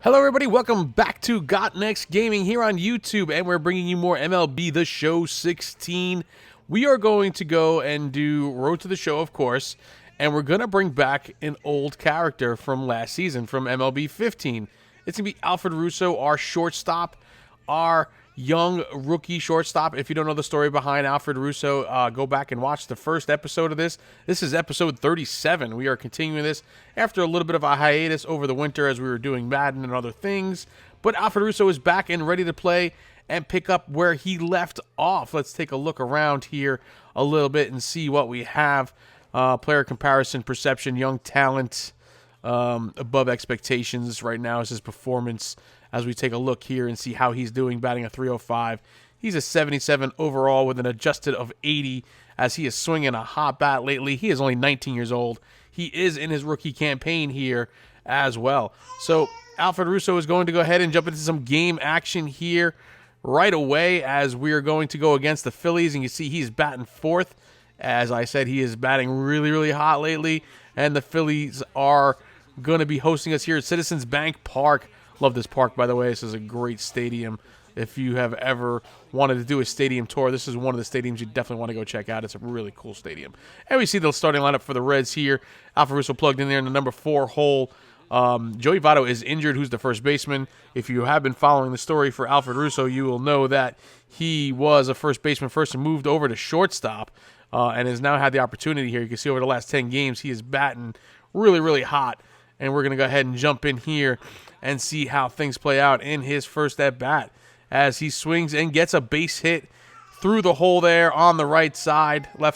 Hello everybody, welcome back to Got Next Gaming here on YouTube, and we're bringing you more MLB The Show 16. We are going to go and do Road to the Show, of course, and we're going to bring back an old character from last season, from MLB 15. It's going to be Alfred Russo, our shortstop, our young rookie shortstop. If you don't know the story behind Alfred Russo, go back and watch the first episode of this. This is episode 37. We are continuing this after a little bit of a hiatus over the winter as we were doing Madden and other things. But Alfred Russo is back and ready to play and pick up where he left off. Let's take a look around here a little bit and see what we have. Player comparison, perception, young talent, above expectations right now is his performance. As we take a look here and see how he's doing, batting a 305. He's a 77 overall with an adjusted of 80 as he is swinging a hot bat lately. He is only 19 years old. He is in his rookie campaign here as well. So Alfred Russo is going to go ahead and jump into some game action here right away as we are going to go against the Phillies. And you see he's batting fourth. As I said, he is batting really, really hot lately. And the Phillies are going to be hosting us here at Citizens Bank Park. Love this park, by the way. This is a great stadium. If you have ever wanted to do a stadium tour, this is one of the stadiums you definitely want to go check out. It's a really cool stadium. And we see the starting lineup for the Reds here. Alfred Russo plugged in there in the number 4 hole. Joey Votto is injured, who's the first baseman. If you have been following the story for Alfred Russo, you will know that he was a first baseman first and moved over to shortstop and has now had the opportunity here. You can see over the last 10 games, he is batting really, really hot. And we're going to go ahead and jump in here and see how things play out in his first at-bat as he swings and gets a base hit through the hole there on the right side, right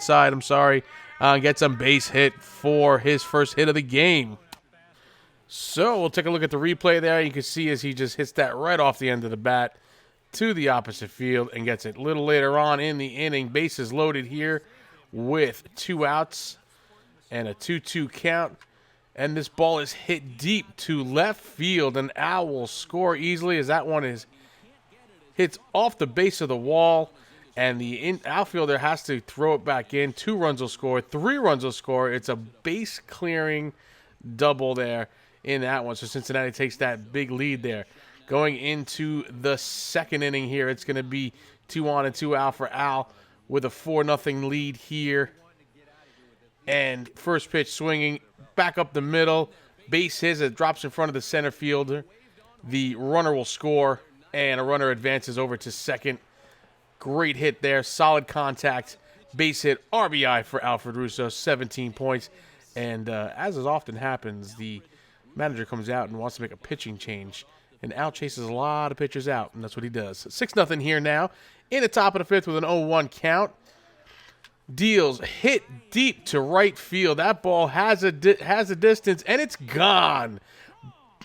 side, gets a base hit for his first hit of the game. So we'll take a look at the replay there. You can see as he just hits that right off the end of the bat to the opposite field and gets it a little later on in the inning. Bases loaded here with 2 outs and a 2-2 count. And this ball is hit deep to left field, and Al will score easily as that one hits off the base of the wall, and the outfielder has to throw it back in. 2 runs will score, 3 runs will score. It's a base-clearing double there in that one, so Cincinnati takes that big lead there. Going into the second inning here, it's going to be 2 on and 2 out for Al with a 4-0 lead here. And first pitch swinging back up the middle. Base hit. It drops in front of the center fielder. The runner will score, and a runner advances over to second. Great hit there. Solid contact. Base hit. RBI for Alfred Russo. 17 points. And as is often happens, the manager comes out and wants to make a pitching change. And Al chases a lot of pitchers out, and that's what he does. 6-0 here now. In the top of the 5th with an 0-1 count. Deals hit deep to right field. That ball has a distance, and it's gone.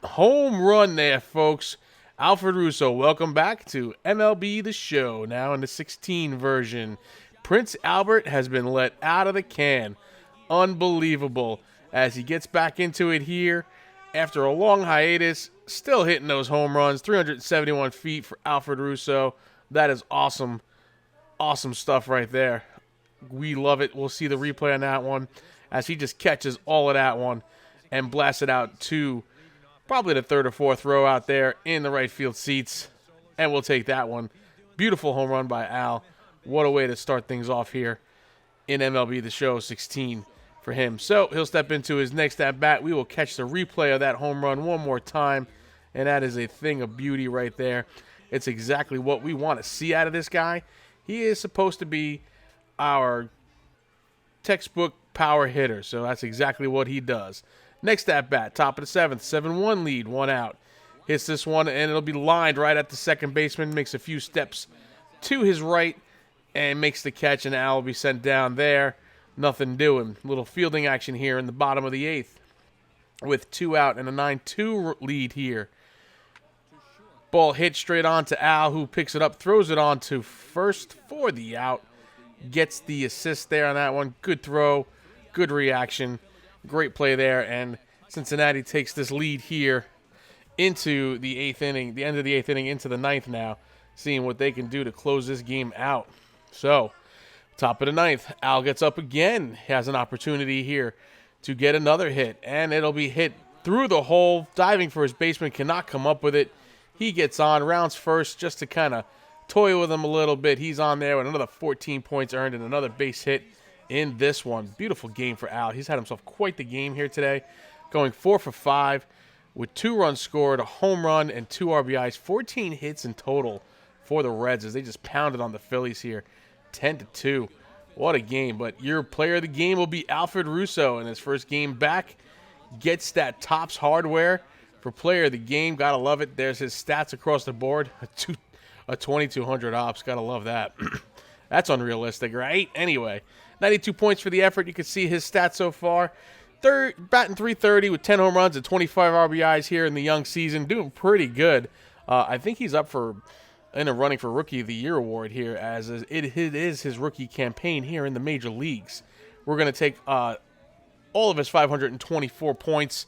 Home run there, folks. Alfred Russo, welcome back to MLB The Show, now in the 16 version. Prince Albert has been let out of the can. Unbelievable. As he gets back into it here after a long hiatus, still hitting those home runs. 371 feet for Alfred Russo. That is awesome. Awesome stuff right there. We love it. We'll see the replay on that one as he just catches all of that one and blasts it out to probably the 3rd or 4th row out there in the right field seats. And we'll take that one. Beautiful home run by Al. What a way to start things off here in MLB The Show 16 for him. So he'll step into his next at-bat. We will catch the replay of that home run one more time. And that is a thing of beauty right there. It's exactly what we want to see out of this guy. He is supposed to be our textbook power hitter, so that's exactly what he does. Next at bat, top of the 7th, 7-1 lead, 1 out. Hits this one, and it'll be lined right at the second baseman. Makes a few steps to his right and makes the catch, and Al will be sent down there. Nothing doing. Little fielding action here in the bottom of the 8th with 2 out and a 9-2 lead here. Ball hit straight on to Al, who picks it up, throws it on to first for the out. Gets the assist there on that one. Good throw. Good reaction. Great play there. And Cincinnati takes this lead here into the 8th inning. The end of the 8th inning into the 9th now. Seeing what they can do to close this game out. So, top of the 9th. Al gets up again. Has an opportunity here to get another hit. And it'll be hit through the hole, diving for his baseman, cannot come up with it. He gets on, rounds first just to kind of toy with him a little bit. He's on there with another 14 points earned and another base hit in this one. Beautiful game for Al. He's had himself quite the game here today, going 4 for 5 with 2 runs scored, a home run, and 2 RBIs. 14 hits in total for the Reds as they just pounded on the Phillies here, 10-2. What a game. But your player of the game will be Alfred Russo in his first game back. Gets that Topps hardware for player of the game. Gotta love it. There's his stats across the board. A 2200 ops. Gotta love that. That's unrealistic, right? Anyway, 92 points for the effort. You can see his stats so far. Batting .330 with 10 home runs and 25 RBIs here in the young season. Doing pretty good. I think he's up in a running for Rookie of the Year award here, as it is his rookie campaign here in the major leagues. We're going to take all of his 524 points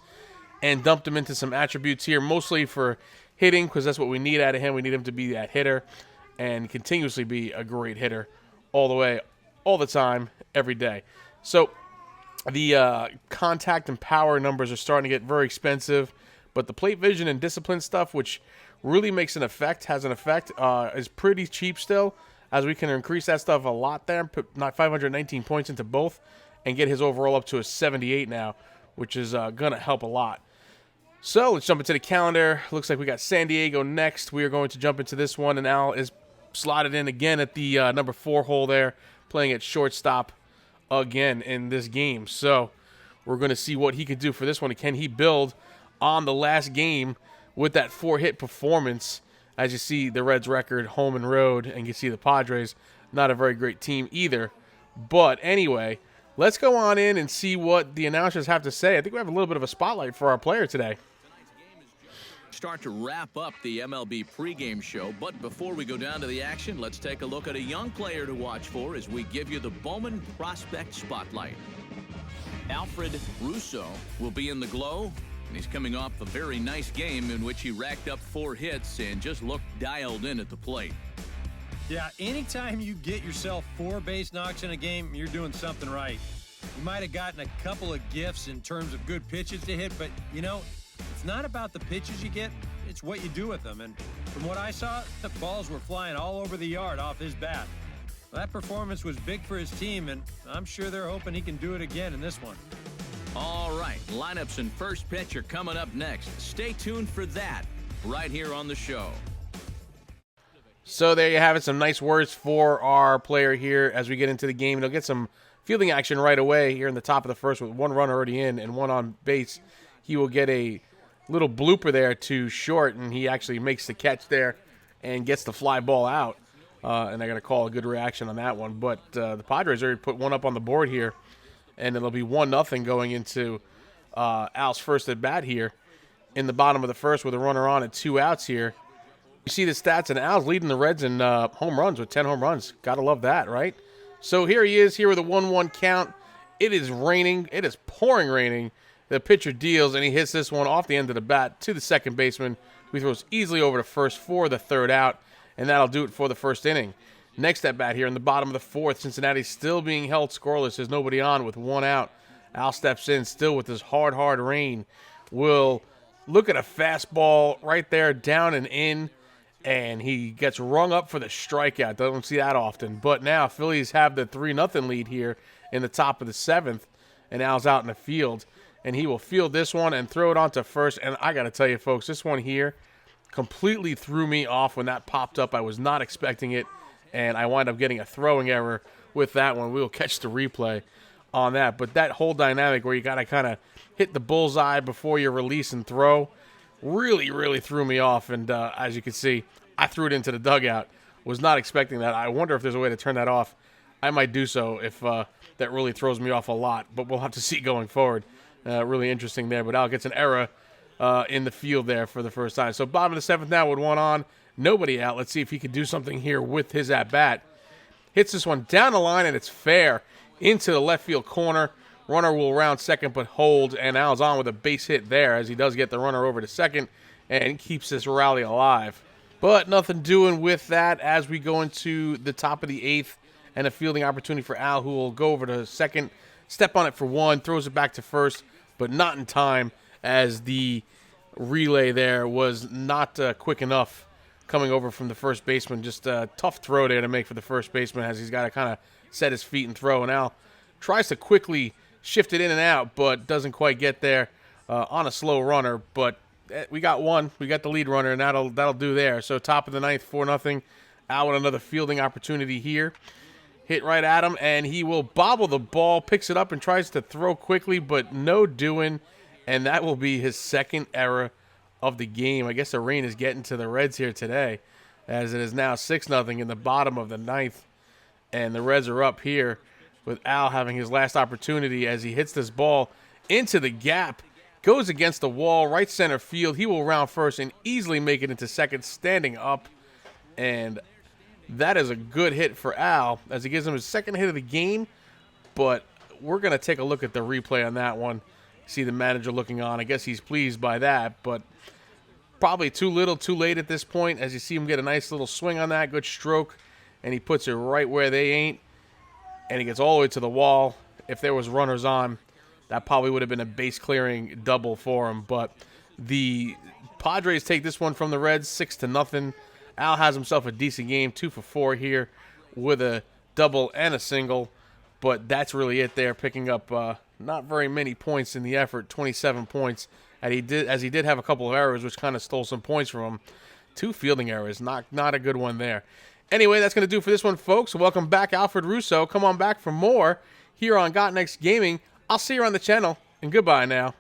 and dump them into some attributes here, mostly for hitting, because that's what we need out of him. We need him to be that hitter and continuously be a great hitter all the way, all the time, every day. So the contact and power numbers are starting to get very expensive, but the plate vision and discipline stuff, which really has an effect, is pretty cheap still, as we can increase that stuff a lot there, put 519 points into both, and get his overall up to a 78 now, which is going to help a lot. So let's jump into the calendar. Looks like we got San Diego next. We are going to jump into this one, and Al is slotted in again at the number 4 hole there, playing at shortstop again in this game. So we're going to see what he can do for this one. Can he build on the last game with that 4-hit performance? As you see the Reds record, home and road, and you see the Padres, not a very great team either. But anyway, let's go on in and see what the announcers have to say. I think we have a little bit of a spotlight for our player today. Start to wrap up the MLB pregame show, but before we go down to the action, let's take a look at a young player to watch for as we give you the Bowman Prospect Spotlight. Alfred Russo will be in the glow, and he's coming off a very nice game in which he racked up 4 hits and just looked dialed in at the plate. Yeah, anytime you get yourself 4 base knocks in a game, you're doing something right. You might have gotten a couple of gifts in terms of good pitches to hit, but, you know, it's not about the pitches you get, it's what you do with them. And from what I saw, the balls were flying all over the yard off his bat. That performance was big for his team, and I'm sure they're hoping he can do it again in this one. All right, lineups and first pitch are coming up next. Stay tuned for that right here on the show. So there you have it, some nice words for our player here as we get into the game. And he'll get some fielding action right away here in the top of the first with 1 run already in and 1 on base. He will get a little blooper there to short, and he actually makes the catch there and gets the fly ball out. And I got to call a good reaction on that one. But the Padres already put 1 up on the board here, and it'll be 1-0 going into Al's first at bat here in the bottom of the first with a runner on and 2 outs here. You see the stats, and Al's leading the Reds in home runs with 10 home runs. Got to love that, right? So here he is here with a 1-1 count. It is raining. It is pouring raining. The pitcher deals, and he hits this one off the end of the bat to the second baseman, who throws easily over to first for the 3rd out, and that'll do it for the first inning. Next at bat here in the bottom of the 4th, Cincinnati still being held scoreless. There's nobody on with 1 out. Al steps in still with this hard rain. Will look at a fastball right there, down and in, and he gets rung up for the strikeout. Don't see that often. But now Phillies have the 3-0 lead here in the top of the 7th, and Al's out in the field. And he will field this one and throw it onto first. And I got to tell you, folks, this one here completely threw me off when that popped up. I was not expecting it, and I wind up getting a throwing error with that one. We will catch the replay on that. But that whole dynamic where you got to kind of hit the bullseye before you release and throw really threw me off. And as you can see, I threw it into the dugout. Was not expecting that. I wonder if there's a way to turn that off. I might do so if that really throws me off a lot. But we'll have to see going forward. Really interesting there, but Al gets an error in the field there for the first time. So bottom of the 7th now with 1 on, nobody out. Let's see if he can do something here with his at-bat. Hits this one down the line, and it's fair into the left field corner. Runner will round second, but hold, and Al's on with a base hit there as he does get the runner over to second and keeps this rally alive. But nothing doing with that as we go into the top of the 8th and a fielding opportunity for Al, who will go over to second, step on it for 1, throws it back to first, but not in time, as the relay there was not quick enough coming over from the first baseman. Just a tough throw there to make for the first baseman as he's got to kind of set his feet and throw. And Al tries to quickly shift it in and out, but doesn't quite get there on a slow runner. But we got one. We got the lead runner, and that'll do there. So top of the ninth, 4-0. Al with another fielding opportunity here. Hit right at him, and he will bobble the ball, picks it up, and tries to throw quickly, but no doing. And that will be his second error of the game. I guess the rain is getting to the Reds here today, as it is now 6-0 in the bottom of the ninth. And the Reds are up here with Al having his last opportunity as he hits this ball into the gap. Goes against the wall, right center field. He will round first and easily make it into second, standing up. And that is a good hit for Al as he gives him his second hit of the game. But we're going to take a look at the replay on that one. See the manager looking on. I guess he's pleased by that, but probably too little, too late at this point as you see him get a nice little swing on that. Good stroke, and he puts it right where they ain't, and he gets all the way to the wall. If there was runners on, that probably would have been a base-clearing double for him, but the Padres take this one from the Reds 6-0. Al has himself a decent game, 2 for 4 here with a double and a single, but that's really it there, picking up not very many points in the effort, 27 points, and he did have a couple of errors, which kind of stole some points from him. 2 fielding errors, not a good one there. Anyway, that's going to do for this one, folks. Welcome back, Alfred Russo. Come on back for more here on Got Next Gaming. I'll see you on the channel, and goodbye now.